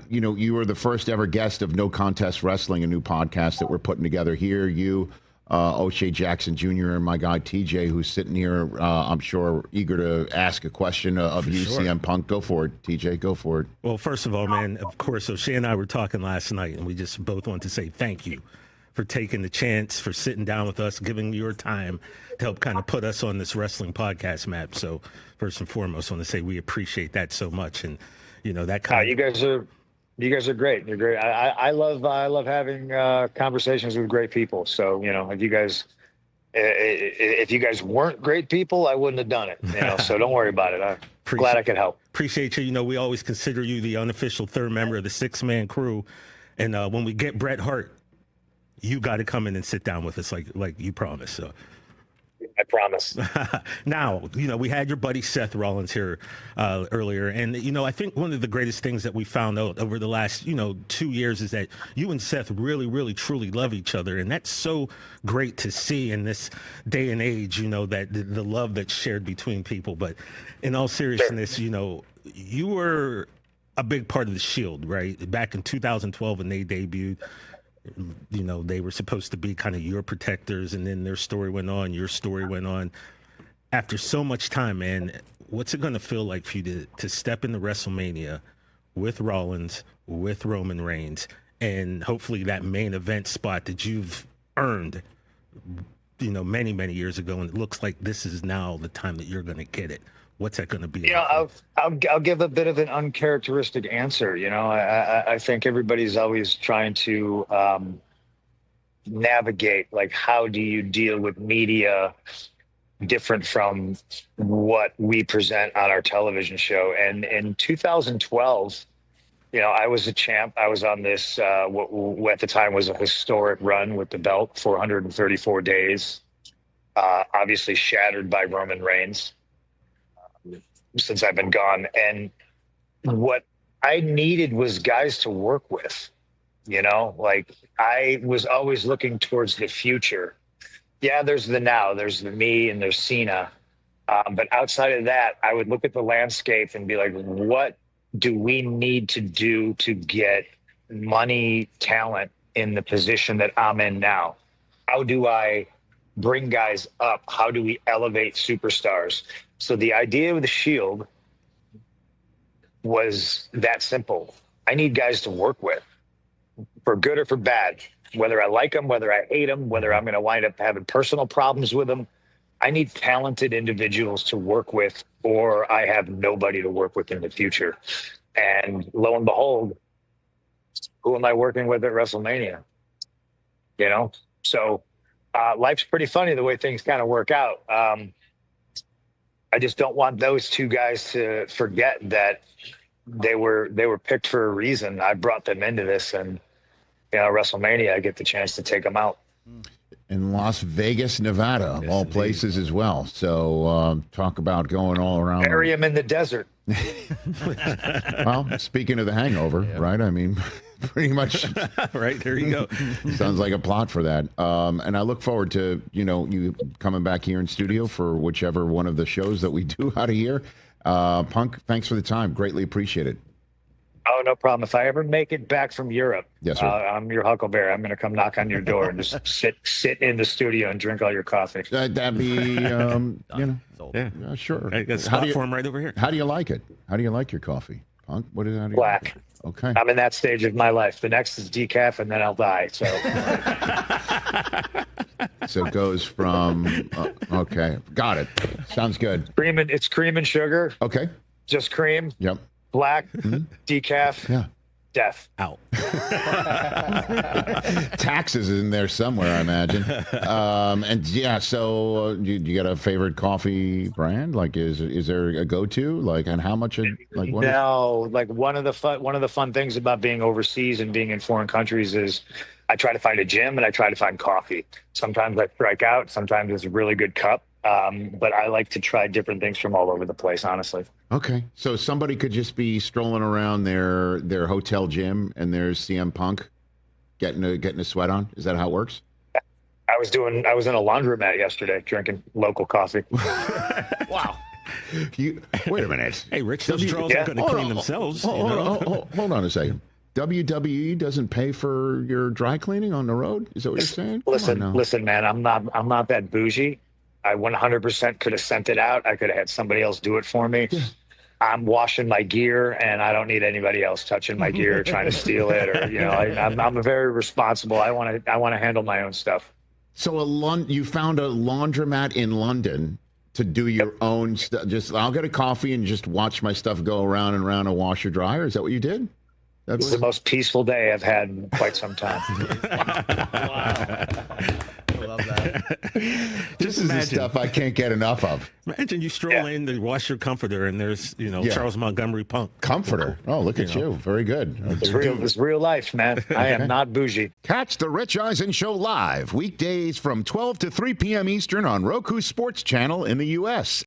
you were the first ever guest of No Contest Wrestling, a new podcast that we're putting together here. You, O'Shea Jackson Jr., and my guy TJ, who's sitting here, I'm sure, eager to ask a question of you, sure. CM Punk. Go for it, TJ. Go for it. Well, first of all, man, of course, O'Shea and I were talking last night, and we just both want to say thank you for taking the chance, for sitting down with us, giving your time to help kind of put us on this wrestling podcast map. So first and foremost, I want to say we appreciate that so much. And, that kind of... You guys are great. You're great. I love having conversations with great people. So, if you guys weren't great people, I wouldn't have done it. So don't worry about it. I'm glad I could help. Appreciate you. We always consider you the unofficial third member of the 6-man crew. And when we get Bret Hart, you got to come in and sit down with us like you promised. So I promise. Now, we had your buddy Seth Rollins here earlier. And, I think one of the greatest things that we found out over the last, 2 years is that you and Seth really, really, truly love each other. And that's so great to see in this day and age, that the love that's shared between people. But in all seriousness, sure. You were a big part of the Shield, right? Back in 2012 when they debuted. They were supposed to be kind of your protectors, and then their story went on, your story went on. After so much time, man, what's it going to feel like for you to step into WrestleMania with Rollins, with Roman Reigns, and hopefully that main event spot that you've earned, many, many years ago, and it looks like this is now the time that you're going to get it. What's that going to be? I'll give a bit of an uncharacteristic answer. I think everybody's always trying to navigate, like, how do you deal with media different from what we present on our television show? And in 2012, I was a champ. I was on this, what at the time was a historic run with the belt, 434 days, obviously shattered by Roman Reigns. Since I've been gone. And what I needed was guys to work with, I was always looking towards the future. Yeah, there's the now, there's the me, and there's Cena. But outside of that, I would look at the landscape and be like, what do we need to do to get money, talent in the position that I'm in now? How do I bring guys up? How do we elevate superstars? So the idea of the Shield was that simple. I need guys to work with, for good or for bad, whether I like them, whether I hate them, whether I'm going to wind up having personal problems with them. I need talented individuals to work with, or I have nobody to work with in the future. And lo and behold, who am I working with at WrestleMania? So life's pretty funny the way things kind of work out. I just don't want those two guys to forget that they were picked for a reason. I brought them into this, and WrestleMania, I get the chance to take them out. In Las Vegas, Nevada, of all places as well. So talk about going all around. Bury him in the desert. Well, speaking of The Hangover, right? I mean, pretty much. Right, there you go. Sounds like a plot for that. And I look forward to, you coming back here in studio for whichever one of the shows that we do out of here. Punk, thanks for the time. Greatly appreciate it. Oh, no problem. If I ever make it back from Europe, yes, sir. I'm your Huckleberry. I'm going to come knock on your door and just sit in the studio and drink all your coffee. That'd be, sure. I got a spot for him right over here. How do you like it? How do you like your coffee, Punk? Black. Okay. I'm in that stage of my life. The next is decaf, and then I'll die. So. So it goes from, okay, got it. Sounds good. It's cream and sugar. Okay. Just cream. Yep. Black, decaf, yeah. Death. Out. Taxes in there somewhere, I imagine. And yeah, so you got a favorite coffee brand? Like, is there a go-to? Like, and how much? Like, what one of the fun things about being overseas and being in foreign countries is I try to find a gym and I try to find coffee. Sometimes I strike out. Sometimes it's a really good cup. But I like to try different things from all over the place, honestly. Okay. So somebody could just be strolling around their hotel gym and there's CM Punk getting a sweat on. Is that how it works? I was in a laundromat yesterday drinking local coffee. Wow. Wait a minute. Hey, Rich, those drawers are going to clean themselves. Hold on a second. WWE doesn't pay for your dry cleaning on the road? Is that what you're saying? Listen, man, I'm not that bougie. I 100% could have sent it out. I could have had somebody else do it for me. Yeah. I'm washing my gear, and I don't need anybody else touching my gear, trying to steal it, or I'm a very responsible. I want to handle my own stuff. So you found a laundromat in London to do your own stuff. Just I'll get a coffee and just watch my stuff go around and around a washer dryer. Is that what you did? This is the most peaceful day I've had in quite some time. Wow. I love that. This is the stuff I can't get enough of. Imagine you stroll in to wash your comforter and there's, Charles Montgomery Punk. Comforter. Oh, look at you. Very good. It's real life, man. I am not bougie. Catch the Rich Eisen Show live weekdays from 12 to 3 p.m. Eastern on Roku Sports Channel in the U.S.